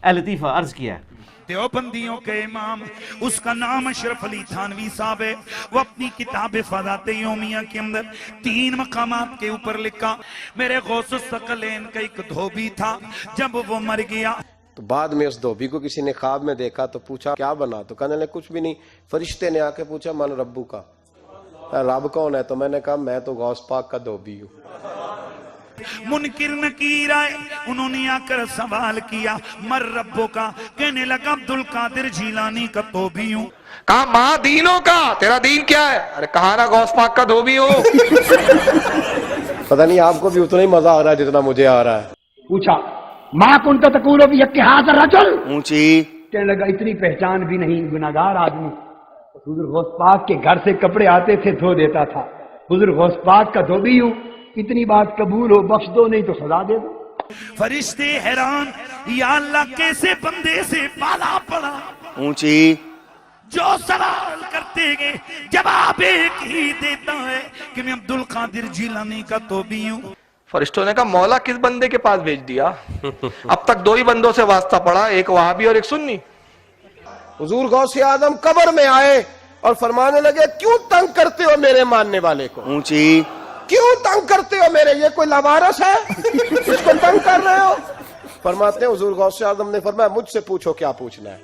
اے لطیفہ عرض کیا ہے دیوبندیوں کے امام، اس کا نام اشرف علی تھانوی صاحب ہے، وہ اپنی کتاب فضائل یومیہ کے اندر 3 مقامات کے اوپر لکھا، میرے غوث الثقلین کا ایک دھوبی تھا، جب وہ مر گیا تو بعد میں اس دھوبی کو کسی نے خواب میں دیکھا تو پوچھا کیا بنا، تو کہنے لگے کچھ بھی نہیں. فرشتے نے آ کے پوچھا من ربو کا، رب کون ہے؟ تو میں نے کہا میں تو غوث پاک کا دھوبی ہوں. منکر نکیر آئے، انہوں نے آ کر سوال کیا مر ربو کا، کہنے لگا عبدالقادر جیلانی کا دھوبی ہوں. کہا ماں دینوں کا، تیرا دین کیا ہے؟ ارے کہا نا غوث پاک کا دھوبی ہو. پتہ نہیں آپ کو بھی اتنا ہی مزہ آ رہا ہے جتنا مجھے آ رہا ہے. پوچھا ماں کن کا تقول بھی اتحاد رجل، اونچی کہنے لگا اتنی پہچان بھی نہیں، گناہگار آدمی. حضور غوث پاک کے گھر سے کپڑے آتے تھے دھو دیتا تھا. حضور غوث پاک کا دھوبی ہوں، اتنی بات قبول ہو، بخش دو نہیں تو سزا دے دو. فرشتے حیران، یا اللہ کیسے بندے سے پالا پڑا، اونچی جو سوال کرتے گے جواب ایک ہی دیتا ہے کہ میں عبدالقادر جیلانی کا دھوبی ہوں. فرشتوں نے کہا مولا کس بندے کے پاس بھیج دیا؟ اب تک 2 ہی بندوں سے واسطہ پڑا، ایک وہابی اور ایک سنی. حضور غوث اعظم قبر میں آئے اور فرمانے لگے کیوں تنگ کرتے ہو میرے ماننے والے کو، اونچی کیوں تنگ کرتے ہو میرے، یہ کوئی لوارث ہے اس کو تنگ کر رہے ہو؟ فرماتے ہیں حضور غوث اعظم نے فرمایا مجھ سے پوچھو کیا پوچھنا ہے،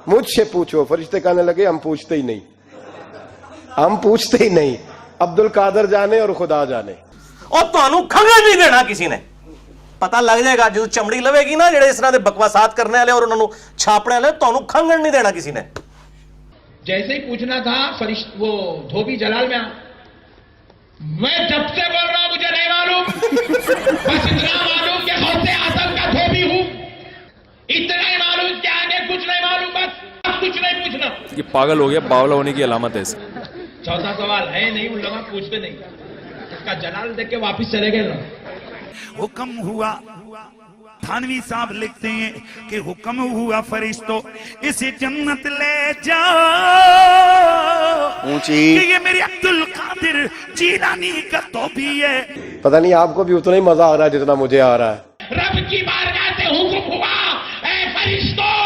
مجھ سے پوچھو. فرشتے کہنے لگے ہم پوچھتے ہی نہیں، ہم پوچھتے ہی نہیں، عبدالقادر جانے اور خدا جانے. اور تانوں کھنگن نہیں دینا کسی نے. پتہ لگ جائے گا جو چمڑی لوے گی نا جڑے اس طرح دے بکواسات کرنے والے اور انہوں چھاپنے والے، تانوں کھنگن نہیں دینا کسی نے. جیسے ہی پوچھنا تھا وہ دھوبی جلال میں میں جب سے بول رہا ہوں مجھے نہیں معلوم، بس اتنا معلوم کہ غوث اعظم کا دھوبی ہوں، اتنا ہی معلوم کہ آگے کچھ نہیں معلوم، بس اب کچھ نہیں پوچھنا. یہ پاگل ہو گیا، باولا ہونے کی علامت ہے اس. چوتھا سوال ہے نہیں، ان لوگ پوچھتے نہیں، اس کا جلال دیکھ کے واپس چلے گئے نا. حکم ہوا، تھانوی صاحب لکھتے ہیں کہ حکم ہوا فرشتوں اسے جنت لے جاؤ اونچی کہ یہ میرے عبدالقادر جیلانی کا دھوبی ہے. پتہ نہیں آپ کو بھی اتنا ہی مزہ آ رہا ہے جتنا مجھے آ رہا ہے. رب کی بارگاہ سے حکم ہوا اے فرشتوں،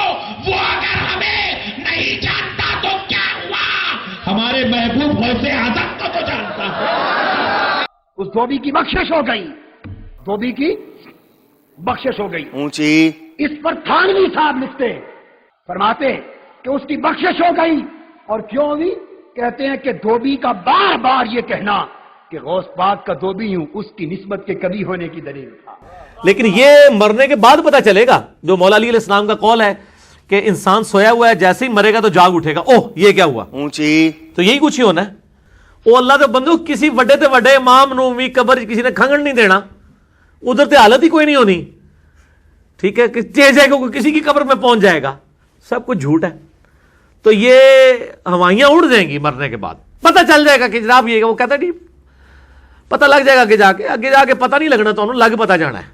وہ اگر ہمیں نہیں جانتا تو کیا ہوا، ہمارے محبوب غوث اعظم کو تو جانتا ہے. اس دھوبی کی بخشش ہو گئی، دھوبی کی بخشش ہو گئی. اونچی اس پر تھانوی صاحب لکھتے فرماتے کہ اس کی بخشش ہو گئی. اور کیوں ہوئی؟ کہتے ہیں کہ دھوبی کا بار بار یہ کہنا کہ غوث پاک کا دھوبی ہوں اس کی نسبت کے کبھی ہونے کی دلیل تھا. لیکن یہ مرنے کے بعد پتہ چلے گا، جو مولا علی علیہ السلام کا قول ہے کہ انسان سویا ہوا ہے جیسے ہی مرے گا تو جاگ اٹھے گا. اوہ یہ کیا ہوا؟ اونچی تو یہی کچھ ہی ہونا ہے. وہ اللہ دے بندو کسی وڈے تے وڈے امام نو بھی قبر کسی نے کھنگن نہیں دینا، ادھر تے حالت ہی کوئی نہیں ہونی. ٹھیک ہے کہ جائے گا کسی کی قبر میں پہنچ جائے گا، سب کچھ جھوٹ ہے. تو یہ ہوائیاں اڑ جائیں گی مرنے کے بعد، پتہ چل جائے گا کہ جناب یہ وہ کہتا نہیں، پتہ لگ جائے گا کہ آگے جا کے پتہ نہیں لگنا تو انہوں لگ پتہ جانا ہے.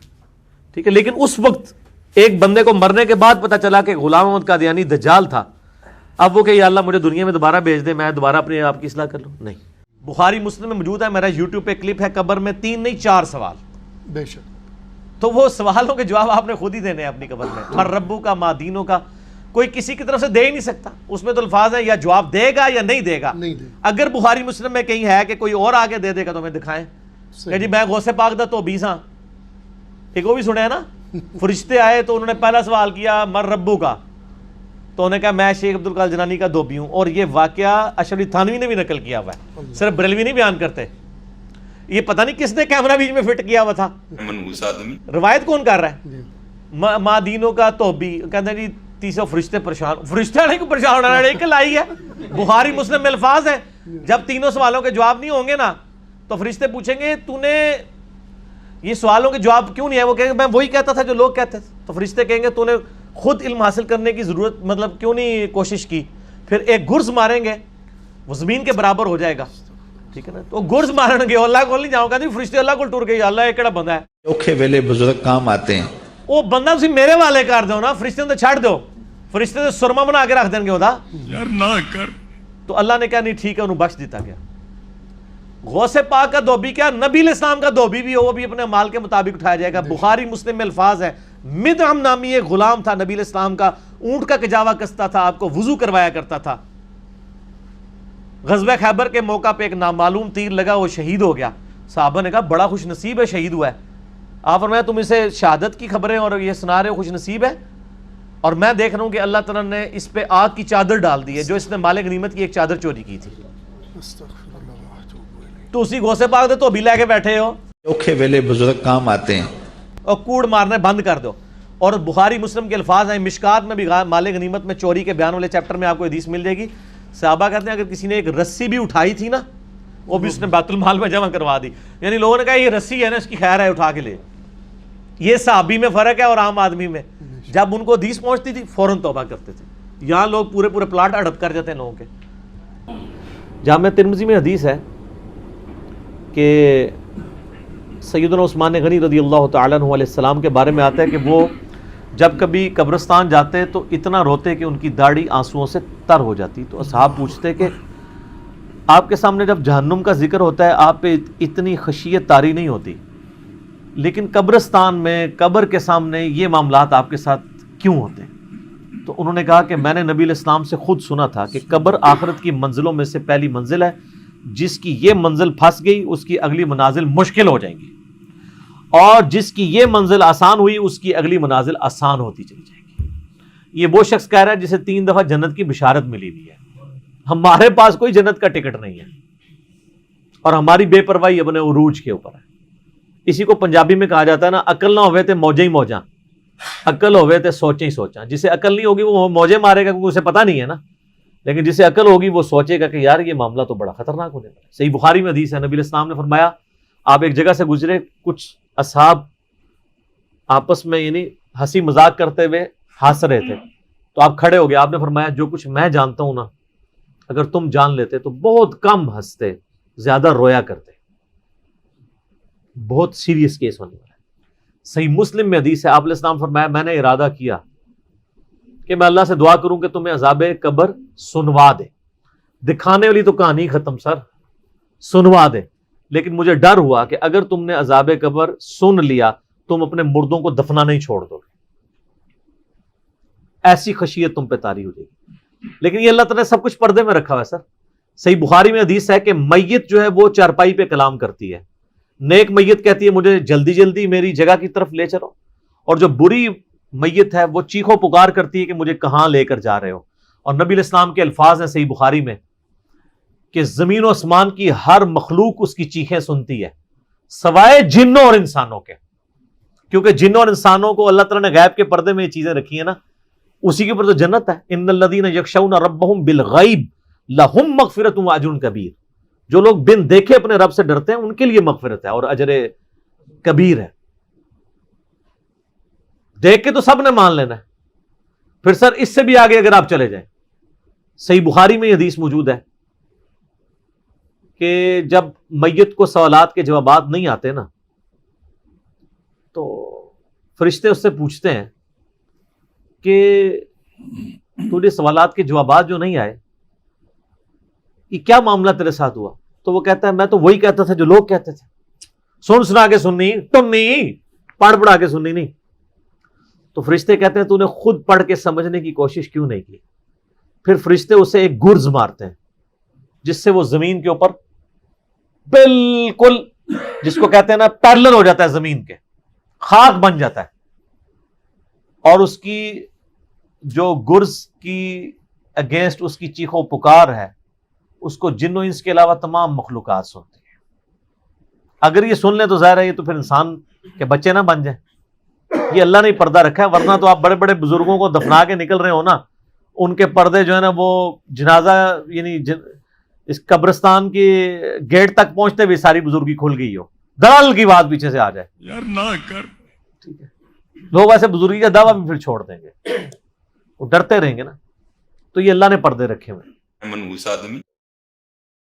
ٹھیک ہے، لیکن اس وقت ایک بندے کو مرنے کے بعد پتہ چلا کہ غلام احمد قادیانی دجال تھا، اب وہ کہ یا اللہ مجھے دنیا میں دوبارہ بھیج دے، میں دوبارہ اپنے آپ کی اصلاح کر لوں. نہیں، بخاری مسلم میں موجود ہے، میرا یوٹیوب پہ کلپ ہے، قبر میں 3 نہیں 4 سوال. بے شک. تو وہ سوالوں کے جواب آپ نے خود ہی دینے ہیں اپنی قبر میں. مر ربو کا، ماں دینوں کا، کوئی کسی کی طرف سے دے ہی نہیں سکتا. اس میں تو الفاظ ہے یا جواب دے گا یا نہیں دے گا. اگر بخاری مسلم میں کہیں ہے کہ کوئی اور آگے دے دے گا تو ہمیں دکھائیں کہ جی میں غوث پاک دا تو 20 ہاں. ایک وہ بھی سنے ہیں نا، فرشتے آئے تو انہوں نے پہلا سوال کیا مر ربو کا، تو انہوں نے کہا میں شیخ عبدالقادر جیلانی کا دھوبی ہوں. اور یہ واقعہ اشرف علی تھانوی نے بھی نقل کیا ہوا ہے، صرف بریلوی نہیں بیان کرتے. یہ پتہ نہیں کس نے کیمرہ بیچ میں فٹ کیا ہوا تھا. روایت کون کر رہا ہے؟ ماں دینوں کا دھوبی، کہتے ہیں جی 300 فرشتے پریشان، فرشتے نہیں کو پریشان ہونا ایک لائی ہے. بخاری مسلم میں الفاظ ہے جب تینوں سوالوں کے جواب نہیں ہوں گے نا تو فرشتے پوچھیں گے تو نے یہ سوالوں کے جواب کیوں نہیں ہے؟ وہ کہیں گے میں وہی کہتا تھا جو لوگ کہتے تھے. تو فرشتے کہیں گے تو نے خود علم حاصل کرنے کی ضرورت مطلب کیوں نہیں کوشش کی؟ پھر ایک گرز ماریں گے وہ زمین کے برابر ہو جائے گا. ٹھیک ہے نا، تو گرز مارن گے اللہ کو نہیں جاؤں گا نہیں، فرشتے اللہ کو ٹور گئے اللہ یہ کیڑا بندہ ہے. اوکھے ویلے بزرگ کام آتے ہیں، وہ بندہ تسی میرے والے کر دو نا، فرشتے تو چھڑ دو، فرشتے تو سرما بنا کے رکھ دیں گے ہوتا یار نہ کر. تو اللہ نے کہا نہیں ٹھیک ہے انہوں بخش دیتا گیا. غوث پاک کا دھوبی کیا نبی علیہ السلام کا دھوبی بھی ہو وہ بھی اپنے مال کے مطابق اٹھایا جائے گا. بخاری مسلم میں الفاظ ہے مدعم نامی ایک غلام تھا نبی علیہ السلام کا، اونٹ کا کجاوا کستا تھا، آپ کو وضو کروایا کرتا تھا. غزوہ خیبر کے موقع پہ ایک نامعلوم تیر لگا، وہ شہید ہو گیا. صحابہ نے کہا بڑا خوش نصیب ہے، شہید ہوا ہے. آپ فرمایا تم اسے شہادت کی خبریں اور یہ سنا رہے ہو، خوش نصیب ہے؟ اور میں دیکھ رہا ہوں کہ اللہ تعالیٰ نے اس پہ آگ کی چادر ڈال دی ہے، جو اس نے مال غنیمت کی ایک چادر چوری کی تھی. تو اسی غوث پاک دے تو بھی لے کے بیٹھے ہو اوکھے ویلے بزرگ کام آتے ہیں. اور کوڑ مارنے بند کر دو. اور بخاری مسلم کے الفاظ ہیں، مشکات میں بھی مال غنیمت میں چوری کے بیان والے چیپٹر میں آپ کو حدیث مل جائے گی. صحابہ کہتے ہیں اگر کسی نے ایک رسی بھی اٹھائی تھی نا، وہ بھی اس نے بیت المال میں جمع کروا دی. یعنی لوگوں نے کہا یہ رسی ہے نا، اس کی خیر ہے، اٹھا کے لے. یہ صحابی میں فرق ہے اور عام آدمی میں. جب ان کو حدیث پہنچتی تھی فوراً توبہ کرتے تھے. یہاں لوگ پورے پورے پلاٹ اڑپ کر جاتے ہیں لوگوں کے. جامع ترمذی میں حدیث ہے کہ سیدنا عثمان غنی رضی اللہ تعالیٰ عنہ علیہ السلام کے بارے میں آتا ہے کہ وہ جب کبھی قبرستان جاتے تو اتنا روتے کہ ان کی داڑھی آنسوؤں سے تر ہو جاتی. تو اصحاب پوچھتے کہ آپ کے سامنے جب جہنم کا ذکر ہوتا ہے آپ پہ اتنی خشیت طاری نہیں ہوتی، لیکن قبرستان میں قبر کے سامنے یہ معاملات آپ کے ساتھ کیوں ہوتے ہیں؟ تو انہوں نے کہا کہ میں نے نبی علیہ السلام سے خود سنا تھا کہ قبر آخرت کی منزلوں میں سے پہلی منزل ہے، جس کی یہ منزل پھنس گئی اس کی اگلی منازل مشکل ہو جائیں گی، اور جس کی یہ منزل آسان ہوئی اس کی اگلی منازل آسان ہوتی چلی جائے گی. یہ وہ شخص کہہ رہا ہے جسے 3 دفعہ جنت کی بشارت ملی ہوئی ہے. ہمارے پاس کوئی جنت کا ٹکٹ نہیں ہے اور ہماری بے پرواہی اپنے عروج کے اوپر ہے. اسی کو پنجابی میں کہا جاتا ہے نا، عقل نہ ہوئے تے موجیں ہی موجاں، عقل ہوئے تے سوچیں ہی سوچاں. جسے عقل نہیں ہوگی وہ موجیں مارے گا کیونکہ اسے پتہ نہیں ہے نا، لیکن جسے عقل ہوگی وہ سوچے گا کہ یار یہ معاملہ تو بڑا خطرناک ہونے والا ہے. صحیح بخاری میں حدیث ہے، نبی علیہ السلام نے فرمایا آپ ایک جگہ سے گزرے، کچھ اصحاب آپس میں یعنی ہنسی مذاق کرتے ہوئے ہنس رہے تھے، تو آپ کھڑے ہو گئے. آپ نے فرمایا جو کچھ میں جانتا ہوں نا، اگر تم جان لیتے تو بہت کم ہنستے، زیادہ رویا کرتے. بہت سیریس کیس ہونے والا ہے. صحیح مسلم میں حدیث ہے، آپ علیہ السلام فرمایا میں نے ارادہ کیا کہ میں اللہ سے دعا کروں کہ تمہیں عذاب قبر سنوا دے. دکھانے والی تو کہانی ختم سر، سنوا دے. لیکن مجھے ڈر ہوا کہ اگر تم نے عذاب قبر سن لیا تم اپنے مردوں کو دفنا نہیں چھوڑ دو گے، ایسی خشیت تم پہ طاری ہو جائے گی. لیکن یہ اللہ تعالیٰ نے سب کچھ پردے میں رکھا ہوا ہے سر. صحیح بخاری میں حدیث ہے کہ میت جو ہے وہ چارپائی پہ کلام کرتی ہے. نیک میت کہتی ہے مجھے جلدی جلدی میری جگہ کی طرف لے چلو، اور جو بری میت ہے وہ چیخو پکار کرتی ہے کہ مجھے کہاں لے کر جا رہے ہو. اور نبی علیہ السلام کے الفاظ ہیں صحیح بخاری میں کہ زمین و آسمان کی ہر مخلوق اس کی چیخیں سنتی ہے سوائے جنوں اور انسانوں کے، کیونکہ جنوں اور انسانوں کو اللہ تعالیٰ نے غیب کے پردے میں یہ چیزیں رکھی ہیں نا، اسی کے اوپر تو جنت ہے. ان الذین یخشون ربہم بالغیب لہم مغفرۃ واجر کبیر. جو لوگ بن دیکھے اپنے رب سے ڈرتے ہیں ان کے لیے مغفرت ہے اور اجر کبیر ہے. دیکھ کے تو سب نے مان لینا ہے. پھر سر اس سے بھی آگے اگر آپ چلے جائیں، صحیح بخاری میں یہ حدیث موجود ہے کہ جب میت کو سوالات کے جوابات نہیں آتے نا تو فرشتے اس سے پوچھتے ہیں کہ تجھے سوالات کے جوابات جو نہیں آئے یہ کیا معاملہ تیرے ساتھ ہوا؟ تو وہ کہتا ہے میں تو وہی کہتا تھا جو لوگ کہتے تھے، سن سنا کے سننی، ٹنی پڑھ پڑھا کے سننی نہیں. تو فرشتے کہتے ہیں تو نے خود پڑھ کے سمجھنے کی کوشش کیوں نہیں کی؟ پھر فرشتے اسے ایک گرز مارتے ہیں جس سے وہ زمین کے اوپر بالکل، جس کو کہتے ہیں نا پیرلل ہو جاتا ہے، زمین کے خاک بن جاتا ہے. اور اس کی جو گرز کی اگینسٹ اس کی چیخو پکار ہے اس کو جن و انس کے علاوہ تمام مخلوقات سنتی ہیں. اگر یہ سن لیں تو ظاہر ہے یہ تو پھر انسان کے بچے نہ بن جائیں. یہ اللہ نے پردہ رکھا ہے، ورنہ تو آپ بڑے بڑے بزرگوں کو دفنا کے نکل رہے ہو نا، ان کے پردے جو ہے نا وہ جنازہ یعنی اس قبرستان کے گیٹ تک پہنچتے ہوئے ساری بزرگی کھل گئی ہو، دلال کی بات پیچھے سے آ جائے یار نہ کر. ٹھیک ہے، لوگ ایسے بزرگی کا دعویٰ بھی پھر چھوڑ دیں گے، وہ ڈرتے رہیں گے نا. تو یہ اللہ نے پردے رکھے ہوئے. منحوس آدمی